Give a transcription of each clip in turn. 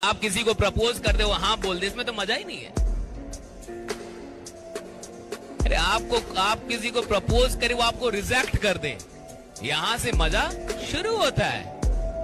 आप किसी को प्रपोज कर दे वो हाँ बोल दे, इसमें तो मजा ही नहीं है। अरे आप किसी को प्रपोज करे वो आपको रिजेक्ट कर दे, यहां से मजा शुरू होता है।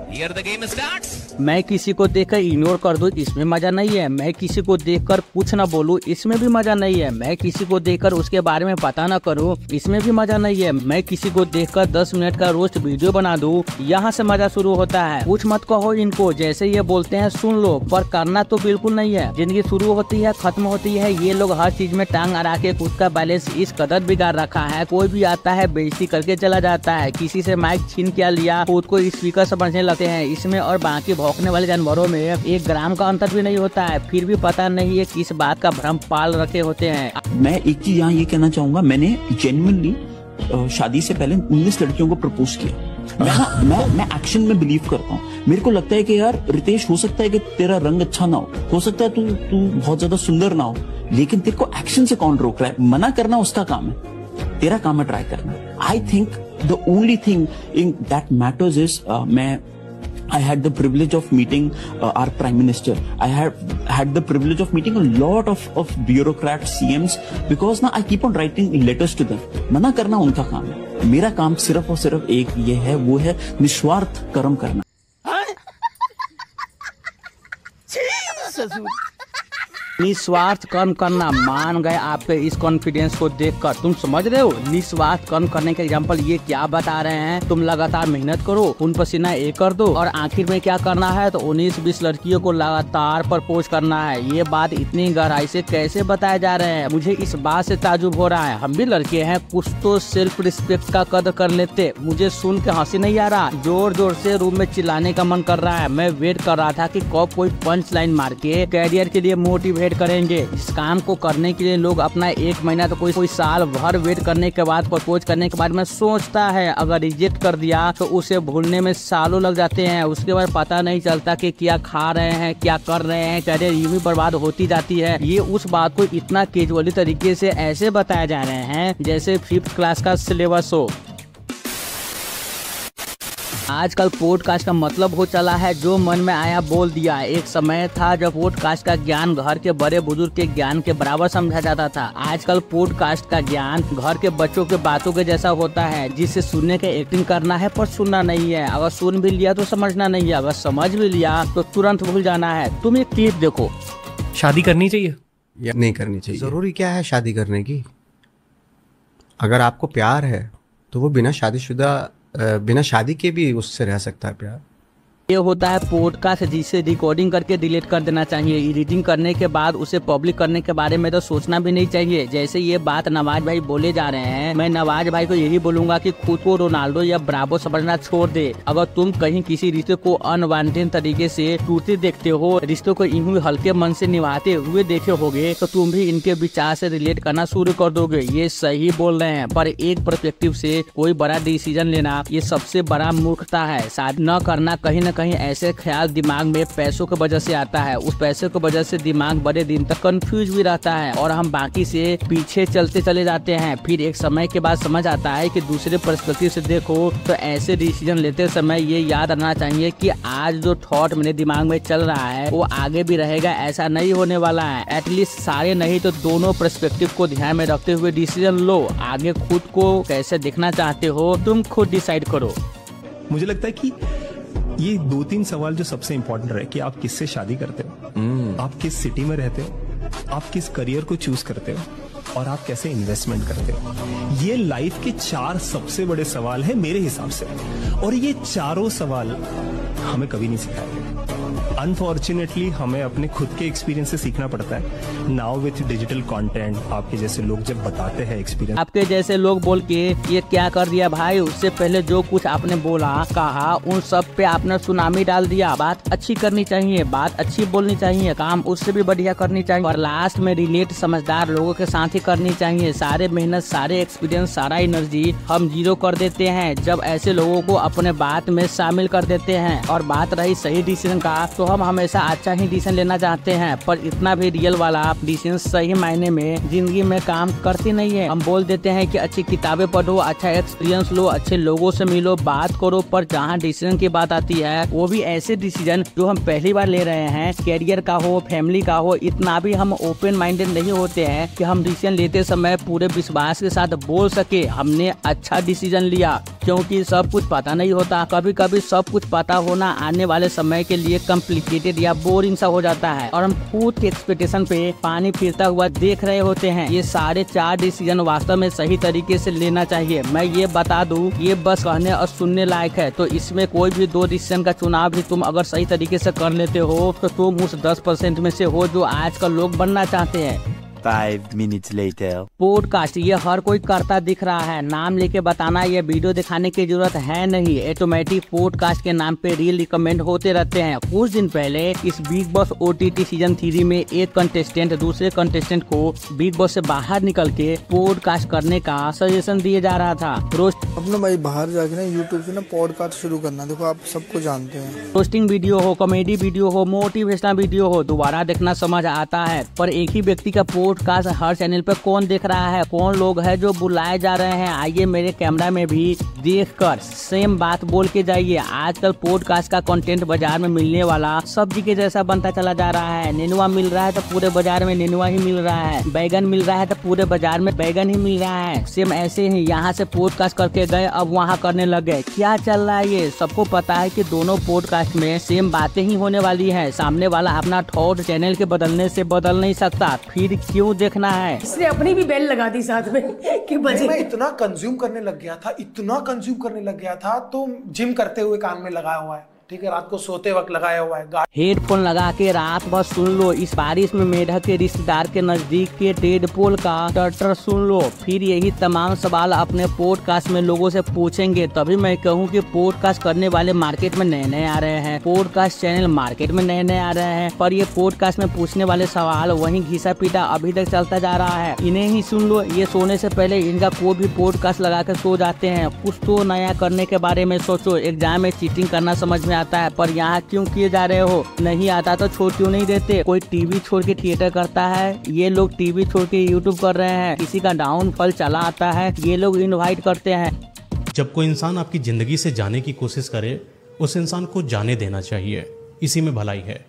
Here the game starts। मैं किसी को देखकर इग्नोर कर दूं, इसमें मजा नहीं है। मैं किसी को देखकर कुछ न बोलूं, इसमें भी मजा नहीं है। मैं किसी को देखकर उसके बारे में पता न करूं, इसमें भी मजा नहीं है। मैं किसी को देखकर 10 मिनट का रोस्ट वीडियो बना दूं, यहाँ से मजा शुरू होता है। कुछ मत कहो इनको, जैसे ये बोलते हैं सुन लो, पर करना तो बिल्कुल नहीं है। जिंदगी शुरू होती है खत्म होती है, ये लोग हर चीज में टांग अड़ा के खुद का बैलेंस इस कदर बिगाड़ रखा है। कोई भी आता है बेइज्जती करके चला जाता है, किसी से माइक छीन क्या लिया खुद को स्पीकर समझने लगते हैं। इसमें और बाकी भौंकने वाले जानवरों में 1 ग्राम का अंतर भी नहीं होता है, फिर भी पता नहीं है किस बात का भ्रम पाल रखे होते हैं। मैं एक चीज यहाँ ये कहना चाहूंगा, मैंने जेन्युइनली शादी से पहले 19 लड़कियों को प्रपोज किया। मैं एक्शन में बिलीव करता हूँ। मेरे को लगता है कि यार रितेश, हो सकता है कि तेरा रंग अच्छा ना हो सकता है तू बहुत ज्यादा सुंदर ना हो, लेकिन तेरे को एक्शन से कौन रोक रहा है? मना करना उसका काम है, तेरा काम है ट्राई करना। I think the only thing in that matters is I had the privilege of meeting our Prime Minister. I had the privilege of meeting a lot of bureaucrats, CMs, because now I keep on writing letters to them. मना करना उनका काम है, मेरा काम सिर्फ और सिर्फ एक ये है, वो है निस्वार्थ कर्म करना। निस्वार्थ कर्म करना, मान गए आपके इस कॉन्फिडेंस को देखकर। तुम समझ रहे हो निस्वार्थ कर्म करने के एग्जांपल ये क्या बता रहे हैं? तुम लगातार मेहनत करो, खून पसीना एक कर दो, और आखिर में क्या करना है तो 19-20 लड़कियों को लगातार प्रपोज करना है। ये बात इतनी गहराई से कैसे बताए जा रहे हैं? मुझे इस बात से ताजुब हो रहा है। हम भी लड़के हैं, कुछ तो सेल्फ रिस्पेक्ट का कदर कर लेते। मुझे सुन के हंसी नहीं आ रहा, जोर जोर से रूम में चिल्लाने का मन कर रहा है। मैं वेट कर रहा था कि कब कोई पंच लाइन मार के कैरियर के लिए मोटिवेट करेंगे। इस काम को करने के लिए लोग अपना 1 महीना तो कोई साल भर वेट करने के बाद, प्रपोज करने के बाद में सोचता है, अगर रिजेक्ट कर दिया तो उसे भूलने में सालों लग जाते हैं। उसके बाद पता नहीं चलता कि क्या खा रहे हैं, क्या कर रहे हैं, कैरियर यूं ही बर्बाद होती जाती है। ये उस बात को इतना कैजुअली तरीके से ऐसे बताया जा रहे हैं जैसे 5th क्लास का सिलेबस हो। आजकल पॉडकास्ट का मतलब हो चला है जो मन में आया बोल दिया। एक समय था जब पॉडकास्ट का ज्ञान घर के बड़े बुजुर्ग के ज्ञान के बराबर समझा जाता था। आजकल पॉडकास्ट का ज्ञान घर के बच्चों के बातों के जैसा होता है, जिसे सुनने के एक्टिंग करना है पर सुनना नहीं है। अगर सुन भी लिया तो समझना नहीं है, अगर समझ भी लिया तो तुरंत भूल जाना है। तुम एक क्लिप देखो। शादी करनी चाहिए या नहीं करनी चाहिए? जरूरी क्या है शादी करने की? अगर आपको प्यार है तो वो बिना शादी के भी उससे रह सकता है प्यार। ये होता है पॉडकास्ट, जिसे रिकॉर्डिंग करके डिलीट कर देना चाहिए। एडिटिंग करने के बाद उसे पब्लिक करने के बारे में तो सोचना भी नहीं चाहिए। जैसे ये बात नवाज भाई बोले जा रहे हैं, मैं नवाज भाई को यही बोलूंगा कि खुद को रोनाल्डो या ब्रावो समझना छोड़ दे। अगर तुम कहीं किसी रिश्ते को अनवांटेड तरीके से टूटते देखते हो, रिश्तों को यूं हल्के मन से निभाते हुए देखे होगे, तो तुम भी इनके विचार से रिलेट करना शुरू कर दोगे। ये सही बोल रहे हैं, पर एक पर्सपेक्टिव से कोई बड़ा डिसीजन लेना ये सबसे बड़ा मूर्खता है। शादी न करना कहीं न कहीं ऐसे ख्याल दिमाग में पैसों की वजह से आता है। उस पैसे की वजह से दिमाग बड़े दिन तक कंफ्यूज भी रहता है और हम बाकी से पीछे चलते चले जाते हैं। फिर एक समय के बाद समझ आता है कि दूसरे पर्सपेक्टिव से देखो तो ऐसे डिसीजन लेते समय ये याद रखना चाहिए कि आज जो थॉट मेरे दिमाग में चल रहा है वो आगे भी रहेगा, ऐसा नहीं होने वाला है। एटलीस्ट सारे नहीं तो दोनों पर्सपेक्टिव को ध्यान में रखते हुए डिसीजन लो। आगे खुद को कैसे देखना चाहते हो तुम खुद डिसाइड करो। मुझे लगता है कि ये 2-3 सवाल जो सबसे इंपॉर्टेंट रहे कि आप किससे शादी करते हो, आप किस सिटी में रहते हो, आप किस करियर को चूज करते हो, और आप कैसे इन्वेस्टमेंट करते हो। ये लाइफ के 4 सबसे बड़े सवाल है मेरे हिसाब से, और ये चारों सवाल हमें कभी नहीं सिखाए गए। अनफॉर्चुनेटली हमें अपने खुद के एक्सपीरियंस से सीखना पड़ता है। नाउ विथ डिजिटल कंटेंट आपके जैसे लोग जब बताते हैं एक्सपीरियंस, आपके जैसे लोग बोल के ये क्या कर दिया भाई, उससे पहले जो कुछ आपने बोला कहा उन सब पे आपने सुनामी डाल दिया। बात अच्छी करनी चाहिए, बात अच्छी बोलनी चाहिए, काम उससे भी बढ़िया करनी चाहिए, और लास्ट में रिलेट समझदार लोगों के साथ मेहनत ही करनी चाहिए। सारे मेहनत, सारे एक्सपीरियंस, सारा एनर्जी हम जीरो कर देते हैं जब ऐसे लोगों को अपने बात में शामिल कर देते हैं। और बात रही सही डिसीजन का, तो हम हमेशा अच्छा ही डिसीजन लेना चाहते हैं, पर इतना भी रियल वाला डिसीजन सही मायने में जिंदगी में काम करती नहीं है। हम बोल देते हैं कि अच्छी किताबें पढ़ो, अच्छा एक्सपीरियंस लो, अच्छे लोगों से मिलो, बात करो, पर जहाँ डिसीजन की बात आती है वो भी ऐसे डिसीजन जो हम पहली बार ले रहे हैं, कैरियर का हो, फैमिली का हो, इतना भी हम ओपन माइंडेड नहीं होते हैं कि हम डिसीजन लेते समय पूरे विश्वास के साथ बोल सके हमने अच्छा डिसीजन लिया। क्योंकि सब कुछ पता नहीं होता, कभी कभी सब कुछ पता होना आने वाले समय के लिए कॉम्प्लिकेटेड या बोरिंग सा हो जाता है और हम खुद के एक्सपेक्टेशन पे पानी फिरता हुआ देख रहे होते हैं। ये सारे 4 डिसीजन वास्तव में सही तरीके से लेना चाहिए। मैं ये बता दूं, ये बस कहने और सुनने लायक है, तो इसमें कोई भी 2 डिसीजन का चुनाव भी तुम अगर सही तरीके से कर लेते हो तो तुम उस 10% में से हो जो आजकल लोग बनना चाहते हैं। 5 minutes later. पॉडकास्ट ये हर कोई करता दिख रहा है, नाम लेके बताना या वीडियो दिखाने की जरूरत है नहीं। ऑटोमेटिक पॉडकास्ट के नाम पे रील रिकमेंड होते रहते हैं। कुछ दिन पहले इस बिग बॉस OTT सीजन 3 में एक कंटेस्टेंट दूसरे कंटेस्टेंट को बिग बॉस से बाहर निकल के पॉडकास्ट करने का सजेशन दिए जा रहा था। अपना भाई बाहर जाके ना यूट्यूब से ना पॉडकास्ट शुरू करना। देखो आप सबको जानते हैं, रोस्टिंग वीडियो हो, कॉमेडी वीडियो हो, मोटिवेशनल वीडियो हो, दोबारा देखना समझ आता है, पर एक ही व्यक्ति का पॉडकास्ट हर चैनल पे कौन देख रहा है? कौन लोग हैं जो बुलाए जा रहे हैं? आइए मेरे कैमरा में भी देखकर सेम बात बोल के जाइए। आजकल पॉडकास्ट का कंटेंट बाजार में मिलने वाला सब्जी के जैसा बनता चला जा रहा है। नेनुआ मिल रहा है तो पूरे बाजार में नेनुआ ही मिल रहा है, बैगन मिल रहा है तो पूरे बाजार में बैगन ही मिल रहा है। सेम ऐसे ही यहाँ से पॉडकास्ट करके गए, अब वहाँ करने लग गए। क्या चल रहा है ये? सबको पता है कि दोनों पॉडकास्ट में सेम बातें ही होने वाली है। सामने वाला अपना थॉट चैनल के बदलने से बदल नहीं सकता, फिर क्यों देखना है? इसने अपनी भी बेल लगा दी साथ में कि बजे। मैं इतना कंज्यूम करने लग गया था, तो जिम करते हुए कान में लगाया हुआ है, ठीक है, रात को सोते वक्त लगाया हुआ है। हेडफोन लगा के रात भर सुन लो। इस बारिश में मेढक के रिश्तेदार के नजदीक के डेडपोल का टटर सुन लो। फिर यही तमाम सवाल अपने पॉडकास्ट में लोगों से पूछेंगे। तभी मैं कहूँ कि पॉडकास्ट करने वाले मार्केट में नए नए आ रहे हैं, पॉडकास्ट चैनल मार्केट में नए नए आ रहे हैं, पर ये पॉडकास्ट में पूछने वाले सवाल वही घिसा पीटा अभी तक चलता जा रहा है। इन्हें ही सुन लो। ये सोने से पहले इनका कोई भी पॉडकास्ट लगा कर सो जाते हैं। कुछ तो नया करने के बारे में सोचो। एग्जाम में चीटिंग करना समझ में आता है, पर यहाँ क्यों किए जा रहे हो? नहीं आता तो छोड़ क्यों नहीं देते? कोई टीवी छोड़ के थिएटर करता है, ये लोग टीवी छोड़ के यूट्यूब कर रहे हैं। किसी का डाउनफॉल चला आता है, ये लोग इनवाइट करते हैं। जब कोई इंसान आपकी जिंदगी से जाने की कोशिश करे, उस इंसान को जाने देना चाहिए, इसी में भलाई है।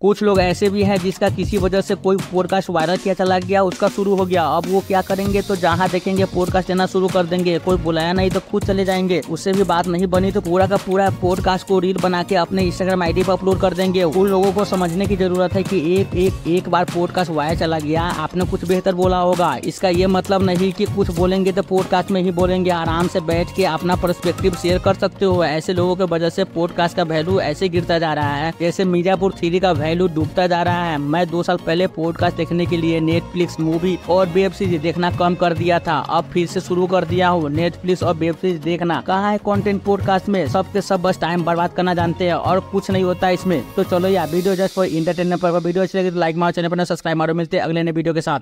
कुछ लोग ऐसे भी हैं जिसका किसी वजह से कोई पॉडकास्ट वायरल किया चला गया, उसका शुरू हो गया। अब वो क्या करेंगे, तो जहाँ देखेंगे पॉडकास्ट देना शुरू कर देंगे। कोई बुलाया नहीं तो खुद चले जाएंगे। उससे भी बात नहीं बनी तो पूरा का पूरा पॉडकास्ट को रील बना के अपने इंस्टाग्राम ID पर अपलोड कर देंगे। उन लोगों को समझने की जरूरत है कि एक बार पॉडकास्ट वायरल चला गया, आपने कुछ बेहतर बोला होगा। इसका ये मतलब नहीं कि कुछ बोलेंगे तो पॉडकास्ट में ही बोलेंगे। आराम से बैठ के अपना पर्सपेक्टिव शेयर कर सकते हो। ऐसे लोगों की वजह से पॉडकास्ट का वैल्यू ऐसे गिरता जा रहा है जैसे मिर्जापुर 3 का वैल्यू डूबता जा रहा है। मैं 2 साल पहले पॉडकास्ट देखने के लिए नेटफ्लिक्स मूवी और वेब सीरीज देखना कम कर दिया था, अब फिर से शुरू कर दिया हूँ नेटफ्लिक्स और वेब सीरीज देखना। कहाँ है कंटेंट पॉडकास्ट में? सबके सब बस टाइम बर्बाद करना जानते हैं और कुछ नहीं होता इसमें। तो चलो यार, वीडियो जस्ट फॉर एंटरटेनमेंट पर। वीडियो अच्छी लगी तो लाइक मारो, चैनल पर सब्सक्राइब मारो। मिलते हैं अगले नए वीडियो के साथ।